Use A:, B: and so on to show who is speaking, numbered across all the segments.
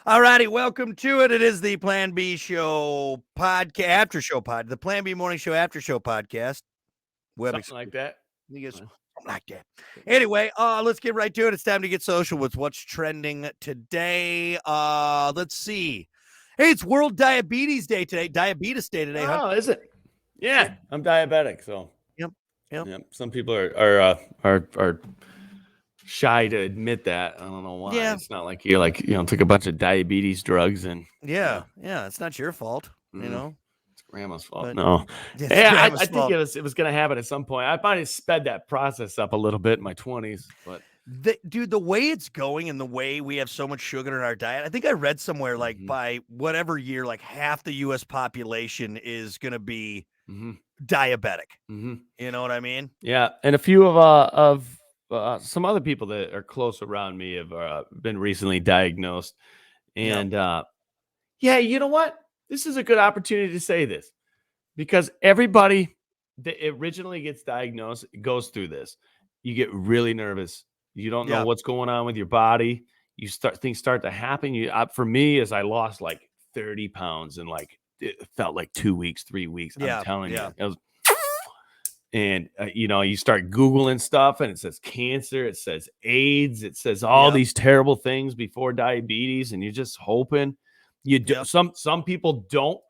A: All righty, welcome to it. It is the Plan B Show podcast, after show the Plan B Morning Show after show podcast. Web
B: Something like that.
A: You get something like that. Anyway, let's get right to it. It's time to get social with what's trending today. Let's see. Hey, it's World Diabetes Day today. Diabetes Day today.
B: Oh, is it? Yeah, I'm diabetic, so
A: Yep.
B: Some people are shy to admit that. I don't know why.
A: Yeah.
B: It's not like you took a bunch of diabetes drugs and
A: Yeah. It's not your fault. You know,
B: it's grandma's fault.
A: But
B: No,
A: it's
B: yeah,
A: grandma's
B: I think
A: fault.
B: it was going to happen at some point. I might have sped that process up a little bit in my 20s, but
A: Dude, the way it's going and the way we have so much sugar in our diet, I think I read somewhere like by whatever year, like half the U.S. population is going to be diabetic. You know what I mean?
B: Yeah, and a few of some other people that are close around me have been recently diagnosed, and yeah, you know what? This is a good opportunity to say this because everybody that originally gets diagnosed goes through this. You get really nervous. You don't know what's going on with your body. Things start to happen. For me, as I lost like 30 pounds in like it felt like 2 weeks, 3 weeks. I'm telling you, it was. And, you start Googling stuff and it says cancer, it says AIDS, it says all these terrible things before diabetes. And you're just hoping you do. Some people don't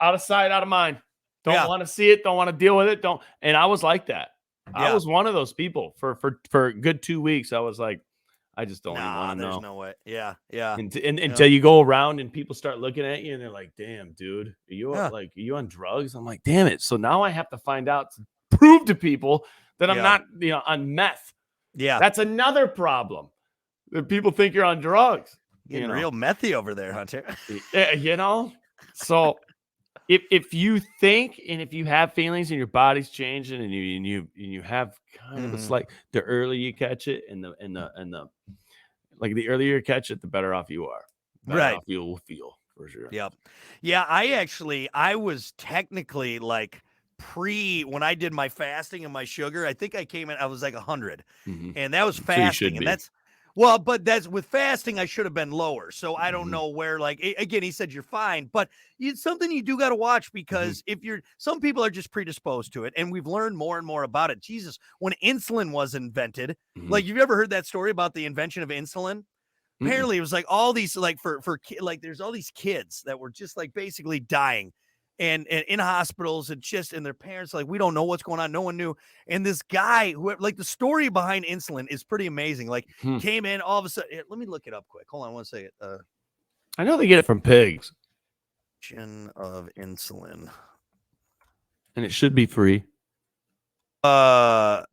B: out of sight, out of mind, don't want to see it. Don't want to deal with it. And I was like that. I was one of those people for a good 2 weeks. I was like, I just don't even want to know.
A: There's no way. Yeah.
B: Until you go around and people start looking at you and they're like, damn, dude, are you on drugs? I'm like, damn it. So now I have to find out to prove to people that I'm not, on meth.
A: Yeah.
B: That's another problem. That people think you're on drugs.
A: Getting real methy over there, Hunter.
B: So if you think and if you have feelings and your body's changing and you have kind of a slight, the earlier you catch it and the like the earlier you catch it, the better off you are. Better off you will feel for sure.
A: Yep. Yeah, I was technically like when I did my fasting and my sugar, I think I came in, I was like 100. And that was fasting. And but that's with fasting, I should have been lower. So I don't know where, like, again, he said you're fine, but it's something you do got to watch because some people are just predisposed to it. And we've learned more and more about it. Jesus, when insulin was invented, like, you've ever heard that story about the invention of insulin? Apparently it was like all these, like like there's all these kids that were just like basically dying and in hospitals and their parents, like, we don't know what's going on. No one knew. And this guy who, like, the story behind insulin is pretty amazing. Like came in all of a sudden. Let me look it up quick. Hold on one second.
B: I know they get it from pigs.
A: Of insulin.
B: And it should be free.
A: For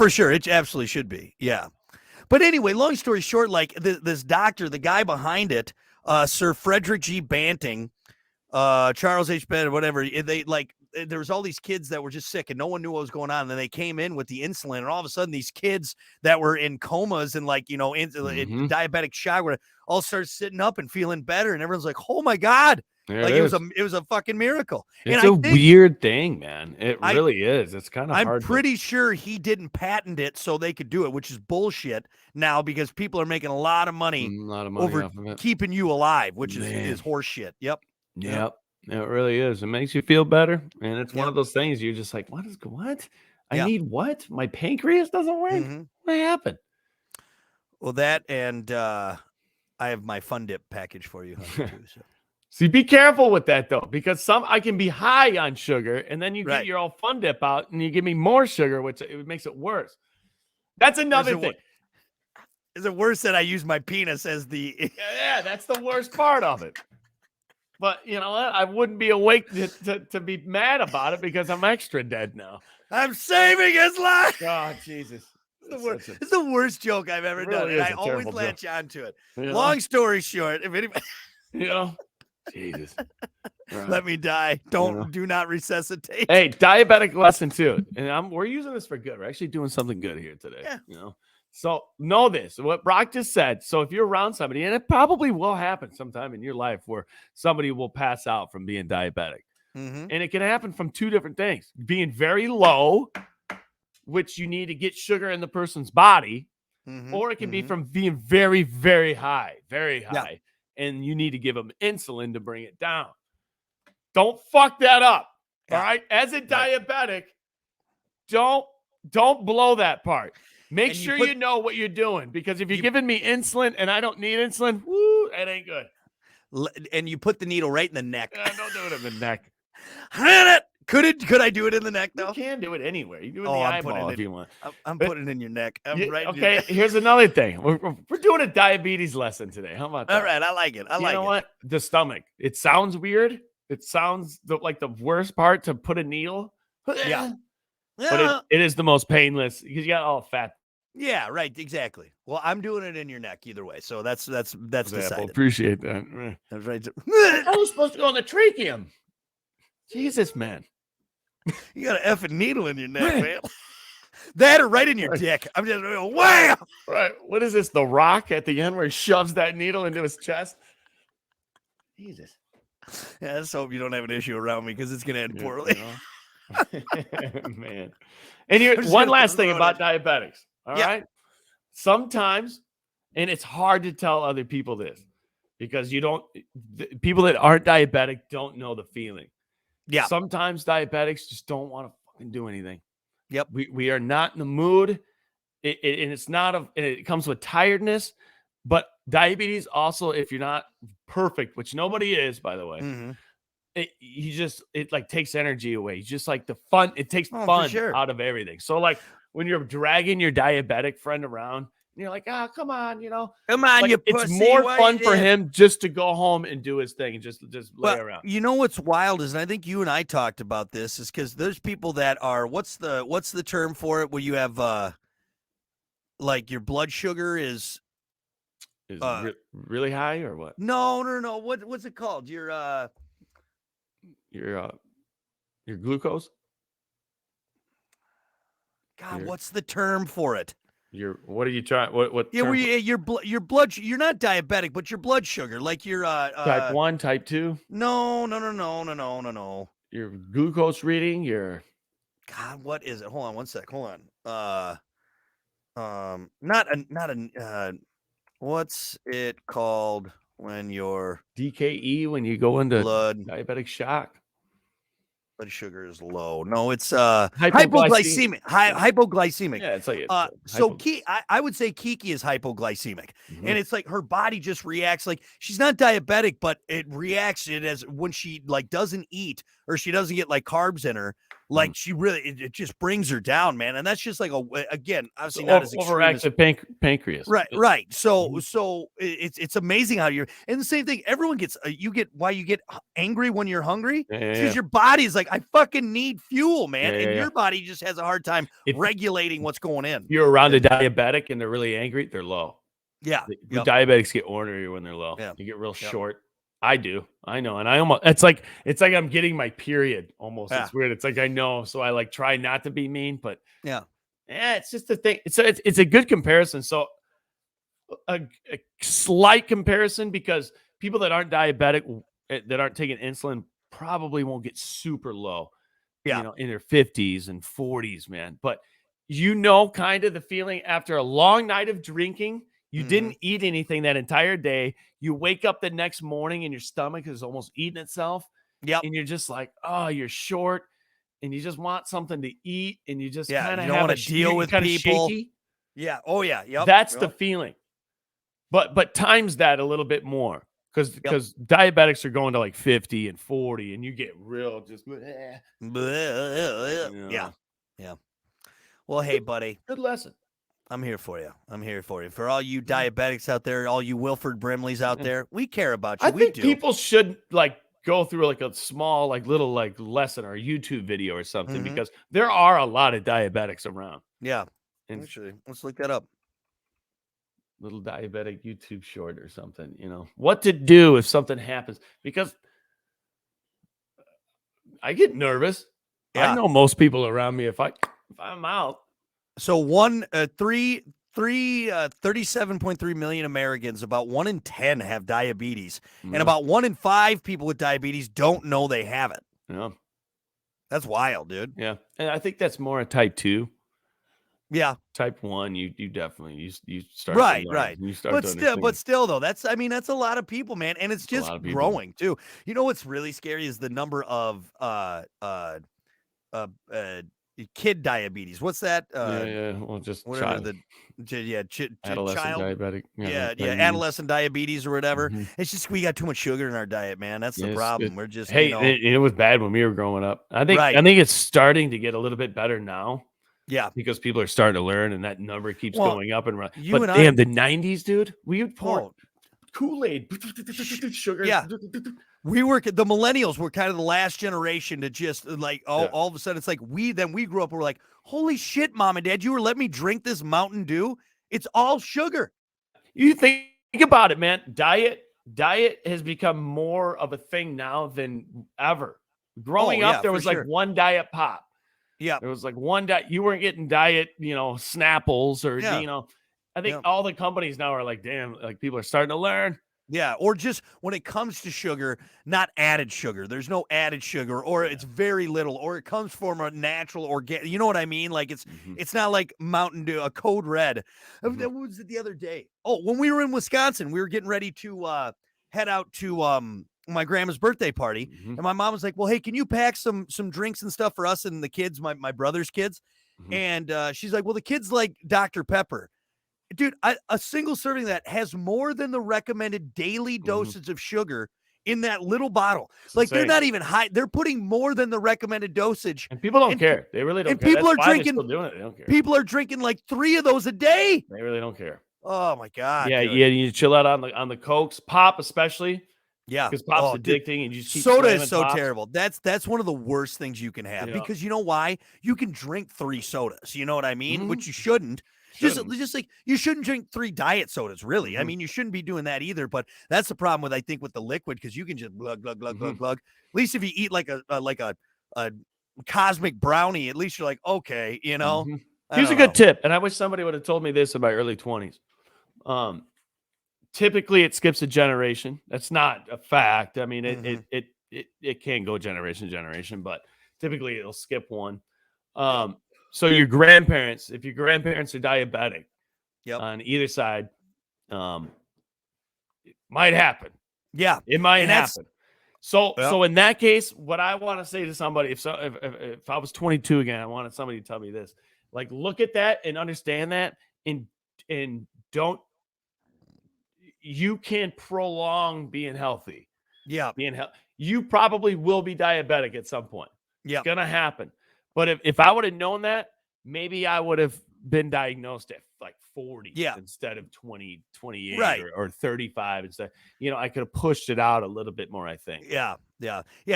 A: sure. It absolutely should be. Yeah. But anyway, long story short, like this doctor, the guy behind it, Sir Frederick G. Banting, Charles H. Bennett, whatever, there was all these kids that were just sick and no one knew what was going on. And then they came in with the insulin and all of a sudden these kids that were in comas and like, in diabetic shock all started sitting up and feeling better. And everyone's like, oh my God. It was a fucking miracle.
B: It's a weird thing, man. It really is. It's kind of hard.
A: I'm pretty sure he didn't patent it so they could do it, which is bullshit now because people are making a lot of money over
B: off of it.
A: keeping you alive, which is horse shit. Yep.
B: It really is. It makes you feel better. And it's one of those things you're just like, what? I need what? My pancreas doesn't work? What happened?
A: Well, that and I have my Fun Dip package for you, Hunter, too. So.
B: See, be careful with that, though, because I can be high on sugar, and then you get your old Fun Dip out, and you give me more sugar, which it makes it worse. That's another thing.
A: Is it worse that I use my penis as the...
B: Yeah, that's the worst part of it. But you know what? I wouldn't be awake to be mad about it because I'm extra dead now.
A: I'm saving his life!
B: Oh, Jesus.
A: It's the worst joke I've ever done, and I always latch onto it. Long story short, if anybody...
B: Jesus.
A: Let me die. Do not resuscitate.
B: Hey, diabetic lesson too. And we're using this for good. We're actually doing something good here today.
A: Yeah.
B: So know this, what Brock just said. So if you're around somebody, and it probably will happen sometime in your life where somebody will pass out from being diabetic. And it can happen from two different things. Being very low, which you need to get sugar in the person's body. or it can be from being very, very high, and you need to give them insulin to bring it down. Don't fuck that up. All right. As a diabetic, don't blow that part. Make sure you know what you're doing, because if you're giving me insulin and I don't need insulin, woo, it ain't good.
A: And you put the needle right in the neck.
B: Don't do it in the neck.
A: Could I do it in the neck though?
B: You can do it anywhere. You do it in the eyeball if you want.
A: I'm putting it in your neck.
B: Okay, here's another thing. We're doing a diabetes lesson today. How about that?
A: All right, I like it.
B: You know what? The stomach. It sounds weird. It sounds like the worst part to put a needle.
A: Yeah.
B: But it is the most painless because you got all fat.
A: Yeah, right. Exactly. Well, I'm doing it in your neck either way. So that's decided.
B: Appreciate that.
A: That's right.
B: I was supposed to go on the tracheum. Jesus, man.
A: You got an effing needle in your neck, man. That or right in your dick. I'm just wow.
B: Right. What is this? The Rock at the end where he shoves that needle into his chest? Jesus.
A: Yeah, let's hope you don't have an issue around me because it's gonna end poorly.
B: Man. And here, one last thing about diabetics. All right. Sometimes, and it's hard to tell other people this because people that aren't diabetic don't know the feeling.
A: Yeah.
B: Sometimes diabetics just don't want to fucking do anything.
A: Yep.
B: We are not in the mood. And it's not it comes with tiredness, but diabetes also, if you're not perfect, which nobody is, by the way, it like takes energy away. Just like the fun, it takes fun out of everything. So like when you're dragging your diabetic friend around, and you're like, come on,
A: come on,
B: like,
A: you
B: it's
A: pussy,
B: more fun for him just to go home and do his thing and just lay around.
A: You know what's wild is, and I think you and I talked about this, is because there's people that are what's the term for it where you have like your blood sugar is
B: really high or what?
A: No. What's it called?
B: Your glucose.
A: God, what's the term for it?
B: What are you trying? What?
A: Yeah, your blood. You're not diabetic, but your blood sugar, like your
B: type 1, type 2.
A: No.
B: Your glucose reading.
A: God, what is it? Hold on, one sec. Hold on. What's it called when your
B: DKE when you go into diabetic shock?
A: Blood sugar is low. No, it's hypoglycemic. Hypoglycemic.
B: Yeah, it's like
A: so I would say Kiki is hypoglycemic, and it's like her body just reacts like she's not diabetic, but it reacts as when she like doesn't eat or she doesn't get like carbs in her. Like she really, it just brings her down, man. And that's just like again, obviously not as
B: overactive pancreas.
A: Right. So it's amazing how you're, and the same thing. Everyone gets, you get angry when you're hungry because your body's like, I fucking need fuel, man. Your body just has a hard time regulating what's going in.
B: If you're around a diabetic and they're really angry, they're low.
A: Yeah.
B: Diabetics get ornery when they're low.
A: Yeah.
B: You get real short. I do. I know. And I almost, it's like I'm getting my period almost. Yeah. It's weird. It's like, I know. So I like try not to be mean, but it's just the thing. It's a good comparison. So a slight comparison, because people that aren't diabetic, that aren't taking insulin, probably won't get super low, in their 50s and 40s, man. But kind of the feeling after a long night of drinking, you didn't eat anything that entire day. You wake up the next morning and your stomach is almost eating itself.
A: Yep.
B: And you're just like, oh, you're short and you just want something to eat. And you just kind of
A: don't want to deal with people.
B: Shaky.
A: Yeah. Oh yeah. Yep.
B: That's the feeling. But times that a little bit more because diabetics are going to like 50 and 40 and you get real just.
A: Yeah. Well, hey, buddy.
B: Good lesson.
A: I'm here for you. For all you diabetics out there, all you Wilford Brimleys out there, we care about you.
B: I think people should like go through like a small, like little like lesson or a YouTube video or something because there are a lot of diabetics around.
A: Yeah. Actually, let's look that up.
B: Little diabetic YouTube short or something, what to do if something happens, because I get nervous. Yeah. I know most people around me, if I'm out.
A: So 37.3 million Americans, about 1 in 10 have diabetes, and about 1 in 5 people with diabetes don't know they have it.
B: Yeah.
A: That's wild, dude.
B: Yeah. And I think that's more a type 2.
A: Yeah.
B: Type 1, you definitely you start
A: Right,
B: to learn.
A: right.
B: You start to understand.
A: But still though, that's a lot of people, man, and it's
B: It's a
A: just
B: lot of people.
A: growing too. You know what's really scary is the number of uh, uh kid diabetes. What's that?
B: Yeah. Well, just
A: Whatever the
B: adolescent
A: child.
B: diabetic.
A: Yeah,
B: Diabetes.
A: adolescent diabetes or whatever.
B: Mhm.
A: It's just we got too much sugar in our diet, man. That's the
B: Yes,
A: problem. We're just,
B: hey, it was bad when we were growing up. I think
A: right.
B: it's starting to get a little bit better now
A: Yeah.
B: because people are starting to learn and that number keeps
A: Well,
B: going up and run.
A: you
B: But
A: and I,
B: damn, the 90s, dude, we would pour
A: oh,
B: Kool-Aid, sugar.
A: yeah. We were the millennials were kind of the last generation to just like all of a sudden it's like we grew up, we're like, holy shit, mom and dad, you were letting me drink this Mountain Dew. It's all sugar.
B: You think about it, man. Diet has become more of a thing now than ever. Growing up, there was like one diet pop.
A: Yeah.
B: There was like one diet. You weren't getting diet, Snapples or, I think all the companies now are like, damn, like people are starting to learn.
A: Yeah, or just when it comes to sugar, not added sugar. There's no added sugar, or it's very little, or it comes from a natural organic. You know what I mean? Like it's not like Mountain Dew, a Code Red. What was it the other day? Oh, when we were in Wisconsin, we were getting ready to head out to my grandma's birthday party, and my mom was like, "Well, hey, can you pack some drinks and stuff for us and the kids, my brother's kids?" And she's like, "Well, the kids like Dr. Pepper." Dude, a single serving of that has more than the recommended daily dosage of sugar in that little bottle. Like they're not even high. They're putting more than the recommended dosage.
B: And people don't care. They really don't
A: and
B: care.
A: People
B: That's
A: are drinking.
B: Still doing it. They don't care.
A: People are drinking like 3 of those a day.
B: They really don't care.
A: Oh my God.
B: Yeah. Dude. Yeah. You chill out on the Cokes, pop especially.
A: Yeah.
B: Because pop's addicting and you just keep
A: soda is so
B: pops.
A: terrible. That's one of the worst things you can have because you know why? You can drink 3 sodas. You know what I mean? Which you shouldn't. Just like you shouldn't drink 3 diet sodas, really. I mean, you shouldn't be doing that either. But that's the problem with the liquid because you can just glug glug glug glug glug. At least if you eat like a cosmic brownie, at least you're like, okay,
B: Here's a good tip, and I wish somebody would have told me this in my early 20s. Typically, it skips a generation. That's not a fact. I mean, it can go generation to generation, but typically it'll skip one. So your grandparents, if your grandparents are diabetic on either side, it might happen.
A: Yeah.
B: It might happen. So in that case, what I want to say to somebody, if I was 22 again, I wanted somebody to tell me this, like, look at that and understand that and don't, you can prolong being healthy.
A: Yeah.
B: You probably will be diabetic at some point.
A: Yeah.
B: It's going to happen. But if I would have known that, maybe I would have been diagnosed at like 40 instead of 20, 28 or 35 instead. I could have pushed it out a little bit more, I think.
A: Yeah.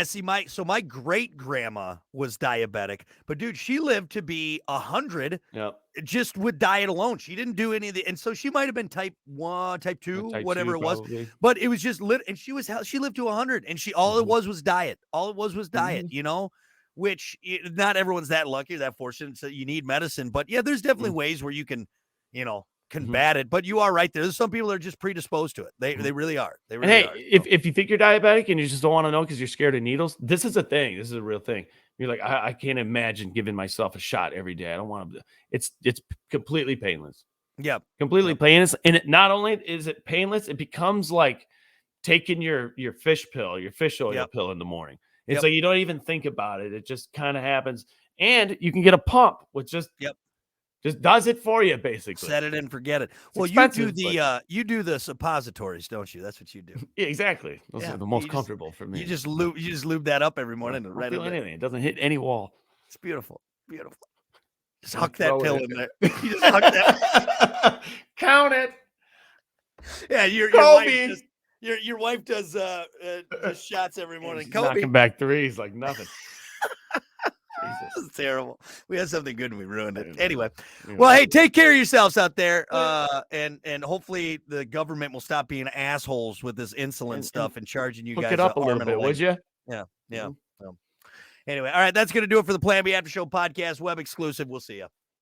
A: See, my great grandma was diabetic, but dude, she lived to be 100 just with diet alone. She didn't do any of the, and so she might have been type 1, type 2, whatever it was, but it was just lit. And she lived to 100 and all it was diet. All it was diet, which not everyone's that lucky or that fortunate. So you need medicine, but yeah, there's definitely ways where you can, combat it. But you are right. There's some people that are just predisposed to it. They really are. They really are.
B: If you think you're diabetic and you just don't want to know because you're scared of needles, this is a thing. This is a real thing. You're like, I can't imagine giving myself a shot every day. I don't want to. It's completely painless.
A: Yeah,
B: completely painless. And it not only is it painless, it becomes like taking your fish pill, your fish oil pill in the morning. And so you don't even think about it. It just kind of happens. And you can get a pump, which just does it for you, basically.
A: Set it and forget it. Well, you do the suppositories, don't you? That's what you do.
B: Yeah, exactly. Those are the most comfortable for me.
A: You just lube that up every morning and
B: feel anything. It doesn't hit any wall.
A: It's beautiful. Beautiful. Just huck that pill in there. You just huck that.
B: Count it.
A: Yeah, your wife does shots every morning. Kobe
B: knocking back threes like nothing.
A: This is terrible. We had something good and we ruined it. Anyway, well, hey, take care of yourselves out there, and hopefully the government will stop being assholes with this insulin stuff and charging you guys.
B: Hook it up a little bit, would you?
A: Yeah. Anyway, all right, that's gonna do it for the Plan B After Show podcast, web exclusive. We'll see you.